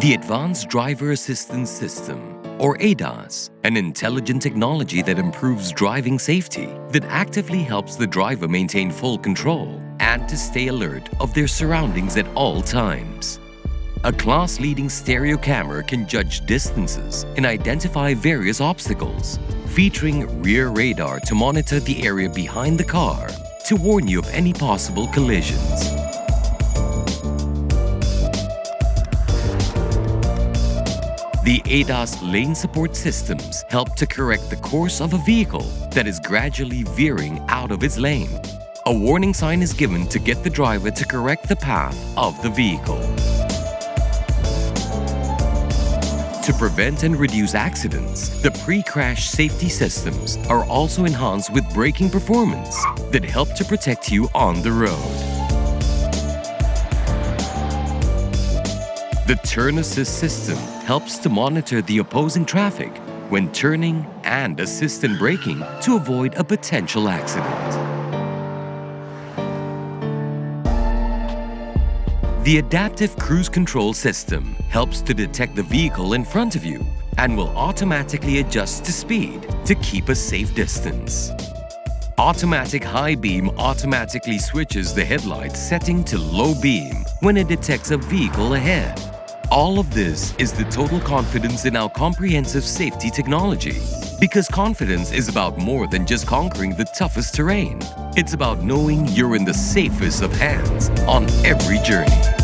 The Advanced Driver Assistance System, or ADAS, an intelligent technology that improves driving safety, that actively helps the driver maintain full control and to stay alert of their surroundings at all times. A class-leading stereo camera can judge distances and identify various obstacles, featuring rear radar to monitor the area behind the car to warn you of any possible collisions. The ADAS lane support systems help to correct the course of a vehicle that is gradually veering out of its lane. A warning sign is given to get the driver to correct the path of the vehicle. To prevent and reduce accidents, the pre-crash safety systems are also enhanced with braking performance that help to protect you on the road. The turn assist system helps to monitor the opposing traffic when turning and assist in braking to avoid a potential accident. The adaptive cruise control system helps to detect the vehicle in front of you and will automatically adjust to speed to keep a safe distance. Automatic high beam automatically switches the headlight setting to low beam when it detects a vehicle ahead. All of this is the total confidence in our comprehensive safety technology. Because confidence is about more than just conquering the toughest terrain. It's about knowing you're in the safest of hands on every journey.